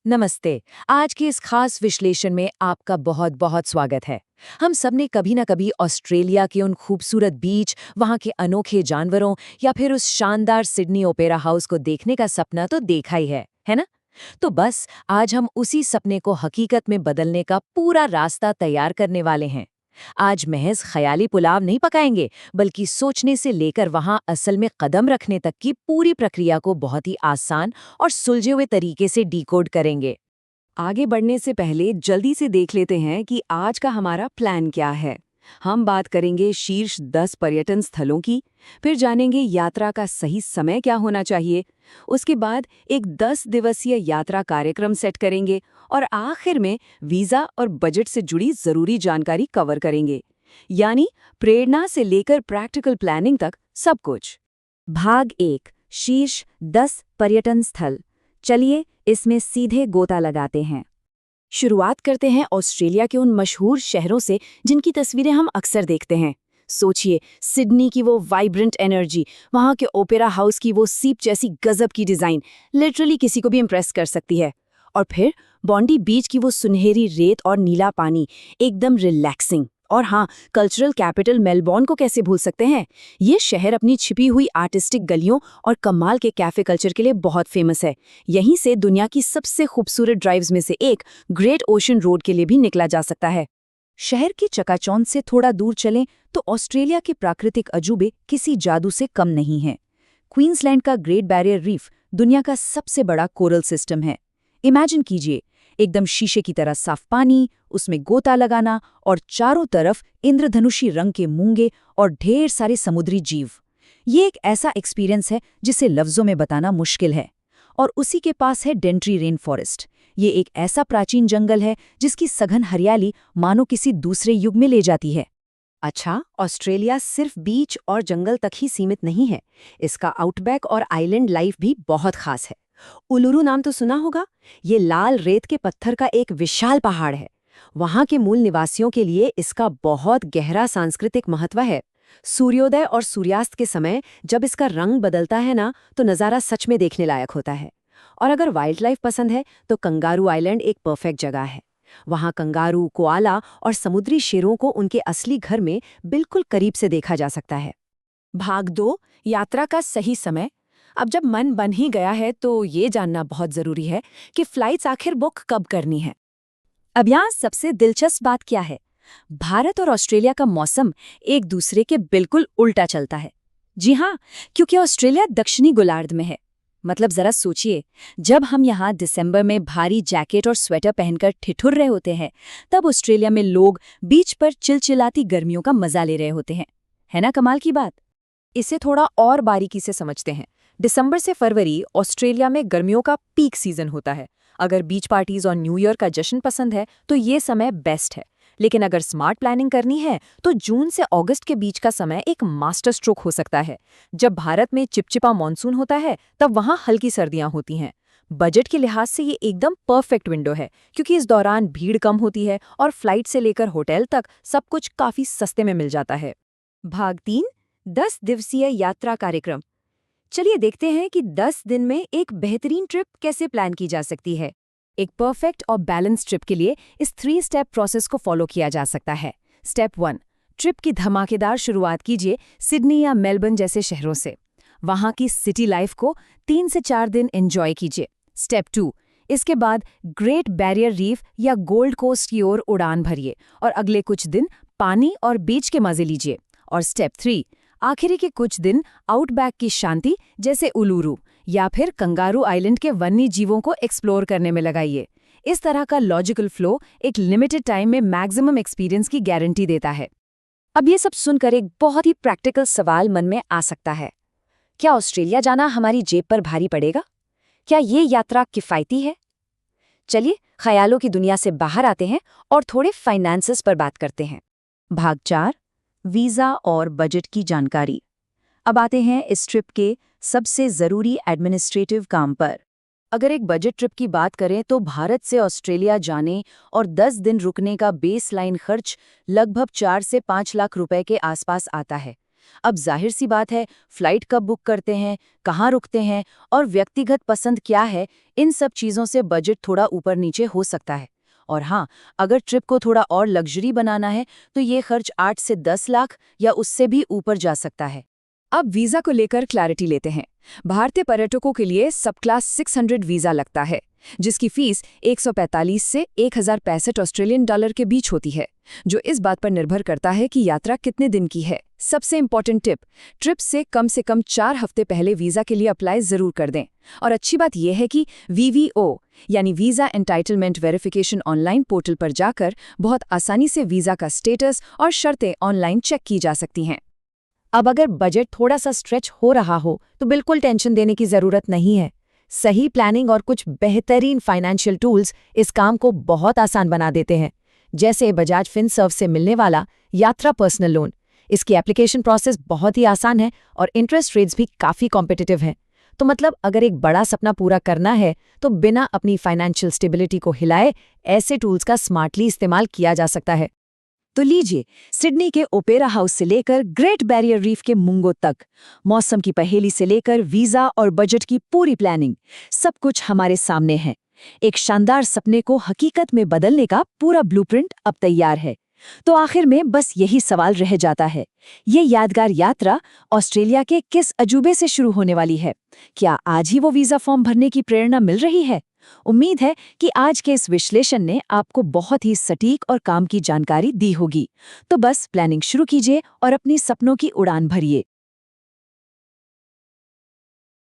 नमस्ते। आज के इस खास विश्लेषण में आपका बहुत बहुत स्वागत है। हम सब ने कभी न कभी ऑस्ट्रेलिया के उन खूबसूरत बीच, वहाँ के अनोखे जानवरों या फिर उस शानदार सिडनी ओपेरा हाउस को देखने का सपना तो देखा ही है ना? तो बस आज हम उसी सपने को हकीकत में बदलने का पूरा रास्ता तैयार करने वाले हैं। आज महज ख्याली पुलाव नहीं पकाएंगे, बल्कि सोचने से लेकर वहां असल में कदम रखने तक की पूरी प्रक्रिया को बहुत ही आसान और सुलझे हुए तरीके से डिकोड करेंगे। आगे बढ़ने से पहले जल्दी से देख लेते हैं कि आज का हमारा प्लान क्या है। हम बात करेंगे शीर्ष 10 पर्यटन स्थलों की, फिर जानेंगे यात्रा का सही समय क्या होना चाहिए, उसके बाद एक 10 दिवसीय यात्रा कार्यक्रम सेट करेंगे और आखिर में वीज़ा और बजट से जुड़ी ज़रूरी जानकारी कवर करेंगे। यानी प्रेरणा से लेकर प्रैक्टिकल प्लानिंग तक सब कुछ। भाग 1 शीर्ष 10 पर्यटन स्थल। चलिए इसमें सीधे गोता लगाते हैं। शुरुआत करते हैं ऑस्ट्रेलिया के उन मशहूर शहरों से जिनकी तस्वीरें हम अक्सर देखते हैं। सोचिए, सिडनी की वो वाइब्रेंट एनर्जी, वहाँ के ओपेरा हाउस की वो सीप जैसी गजब की डिज़ाइन लिटरली किसी को भी इम्प्रेस कर सकती है। और फिर बॉन्डी बीच की वो सुनहरी रेत और नीला पानी, एकदम रिलैक्सिंग। और हाँ, कल्चरल कैपिटल मेलबोर्न को कैसे भूल सकते हैं। ये शहर अपनी छिपी हुई आर्टिस्टिक गलियों और कमाल के कैफे कल्चर के लिए बहुत फेमस है। यहीं से दुनिया की सबसे खूबसूरत ड्राइव्स में से एक ग्रेट ओशन रोड के लिए भी निकला जा सकता है। शहर की चकाचौंध से थोड़ा दूर चलें तो ऑस्ट्रेलिया के प्राकृतिक अजूबे किसी जादू से कम नहीं हैं। क्वींसलैंड का ग्रेट बैरियर रीफ दुनिया का सबसे बड़ा कोरल सिस्टम है। इमेजिन कीजिए, एकदम शीशे की तरह साफ पानी, उसमें गोता लगाना और चारों तरफ इंद्रधनुषी रंग के मूंगे और ढेर सारे समुद्री जीव। ये एक ऐसा एक्सपीरियंस है जिसे लफ्जों में बताना मुश्किल है। और उसी के पास है डेंट्री रेन फॉरेस्ट। ये एक ऐसा प्राचीन जंगल है जिसकी सघन हरियाली मानो किसी दूसरे युग में ले जाती है। अच्छा, ऑस्ट्रेलिया सिर्फ बीच और जंगल तक ही सीमित नहीं है। इसका आउटबैक और आइलैंड लाइफ भी बहुत खास है। उलुरु नाम तो सुना होगा। ये लाल रेत के पत्थर का एक विशाल पहाड़ है। वहाँ के मूल निवासियों के लिए इसका बहुत गहरा सांस्कृतिक महत्व है। सूर्योदय और सूर्यास्त के समय जब इसका रंग बदलता है ना, तो नज़ारा सच में देखने लायक होता है। और अगर वाइल्ड लाइफ पसंद है तो कंगारू आइलैंड एक परफेक्ट जगह है। वहाँ कंगारू, कोआला और समुद्री शेरों को उनके असली घर में बिल्कुल करीब से देखा जा सकता है। भाग 2 यात्रा का सही समय। अब जब मन बन ही गया है तो ये जानना बहुत जरूरी है कि फ्लाइट्स आखिर बुक कब करनी है। अब यहाँ सबसे दिलचस्प बात क्या है? भारत और ऑस्ट्रेलिया का मौसम एक दूसरे के बिल्कुल उल्टा चलता है। जी हाँ, क्योंकि ऑस्ट्रेलिया दक्षिणी गोलार्ध में है। मतलब जरा सोचिए, जब हम यहाँ दिसंबर में भारी जैकेट और स्वेटर पहनकर ठिठुर रहे होते हैं, तब ऑस्ट्रेलिया में लोग बीच पर चिलचिलाती गर्मियों का मजा ले रहे होते हैं। है ना कमाल की बात? इसे थोड़ा और बारीकी से समझते हैं। दिसंबर से फरवरी ऑस्ट्रेलिया में गर्मियों का पीक सीजन होता है। अगर बीच पार्टीज और न्यू ईयर का जश्न पसंद है तो ये समय बेस्ट है। लेकिन अगर स्मार्ट प्लानिंग करनी है तो जून से अगस्त के बीच का समय एक मास्टर स्ट्रोक हो सकता है। जब भारत में चिपचिपा मानसून होता है तब वहाँ हल्की सर्दियाँ होती हैं। बजट के लिहाज से ये एकदम परफेक्ट विंडो है, क्योंकि इस दौरान भीड़ कम होती है और फ्लाइट से लेकर होटल तक सब कुछ काफ़ी सस्ते में मिल जाता है। भाग 3 10 दिवसीय यात्रा कार्यक्रम। चलिए देखते हैं कि 10 दिन में एक बेहतरीन ट्रिप कैसे प्लान की जा सकती है। एक परफेक्ट और बैलेंस ट्रिप के लिए इस 3 स्टेप प्रोसेस को फॉलो किया जा सकता है। स्टेप 1, ट्रिप की धमाकेदार शुरुआत कीजिए सिडनी या मेलबर्न जैसे शहरों से। वहाँ की सिटी लाइफ को 3 से 4 दिन एंजॉय कीजिए। स्टेप 2, इसके बाद ग्रेट बैरियर रीफ या गोल्ड कोस्ट की ओर उड़ान भरिए और अगले कुछ दिन पानी और बीच के मजे लीजिए। और स्टेप 3, आखिरी के कुछ दिन आउटबैक की शांति जैसे उलुरु या फिर कंगारू आइलैंड के वन्य जीवों को एक्सप्लोर करने में लगाइए। इस तरह का लॉजिकल फ्लो एक लिमिटेड टाइम में मैक्सिमम एक्सपीरियंस की गारंटी देता है। अब ये सब सुनकर एक बहुत ही प्रैक्टिकल सवाल मन में आ सकता है। क्या ऑस्ट्रेलिया जाना हमारी जेब पर भारी पड़ेगा? क्या ये यात्रा किफ़ायती है? चलिए ख्यालों की दुनिया से बाहर आते हैं और थोड़े फाइनेंसेस पर बात करते हैं। भाग 4 वीज़ा और बजट की जानकारी। अब आते हैं इस ट्रिप के सबसे ज़रूरी एडमिनिस्ट्रेटिव काम पर। अगर एक बजट ट्रिप की बात करें तो भारत से ऑस्ट्रेलिया जाने और 10 दिन रुकने का बेसलाइन खर्च लगभग 4 से 5 लाख रुपए के आसपास आता है। अब जाहिर सी बात है, फ्लाइट कब बुक करते हैं, कहाँ रुकते हैं और व्यक्तिगत पसंद क्या है, इन सब चीज़ों से बजट थोड़ा ऊपर नीचे हो सकता है। और हाँ, अगर ट्रिप को थोड़ा और लग्जरी बनाना है तो ये खर्च 8 से 10 लाख या उससे भी ऊपर जा सकता है। अब वीजा को लेकर क्लैरिटी लेते हैं। भारतीय पर्यटकों के लिए सब क्लास 600 वीजा लगता है, जिसकी फीस 145 से 1065 ऑस्ट्रेलियन डॉलर के बीच होती है, जो इस बात पर निर्भर करता है कि यात्रा कितने दिन की है। सबसे इम्पोर्टेंट टिप, ट्रिप से कम 4 हफ्ते पहले वीजा के लिए अप्लाई जरूर कर दें। और अच्छी बात यह है कि VVO यानी visa entitlement verification online portal पर जाकर बहुत आसानी से वीजा का स्टेटस और शर्तें ऑनलाइन चेक की जा सकती हैं। अब अगर बजट थोड़ा सा स्ट्रेच हो रहा हो तो बिल्कुल टेंशन देने की जरूरत नहीं है। सही प्लानिंग और कुछ बेहतरीन फाइनेंशियल टूल्स इस काम को बहुत आसान बना देते हैं, जैसे बजाज फिनसर्व से मिलने वाला यात्रा पर्सनल लोन। इसकी एप्लीकेशन प्रोसेस बहुत ही आसान है और इंटरेस्ट रेट्स भी काफ़ी कॉम्पिटिटिव हैं। तो मतलब अगर एक बड़ा सपना पूरा करना है तो बिना अपनी फाइनेंशियल स्टेबिलिटी को हिलाए ऐसे टूल्स का स्मार्टली इस्तेमाल किया जा सकता है। तो लीजिए, सिडनी के ओपेरा हाउस से लेकर ग्रेट बैरियर रीफ के मुंगो तक, मौसम की पहेली से लेकर वीजा और बजट की पूरी प्लानिंग, सब कुछ हमारे सामने है। एक शानदार सपने को हकीकत में बदलने का पूरा ब्लूप्रिंट अब तैयार है। तो आखिर में बस यही सवाल रह जाता है, ये यादगार यात्रा ऑस्ट्रेलिया के किस अजूबे से शुरू होने वाली है? क्या आज ही वो वीजा फॉर्म भरने की प्रेरणा मिल रही है? उम्मीद है कि आज के इस विश्लेषण ने आपको बहुत ही सटीक और काम की जानकारी दी होगी। तो बस प्लानिंग शुरू कीजिए और अपनी सपनों की उड़ान भरिए।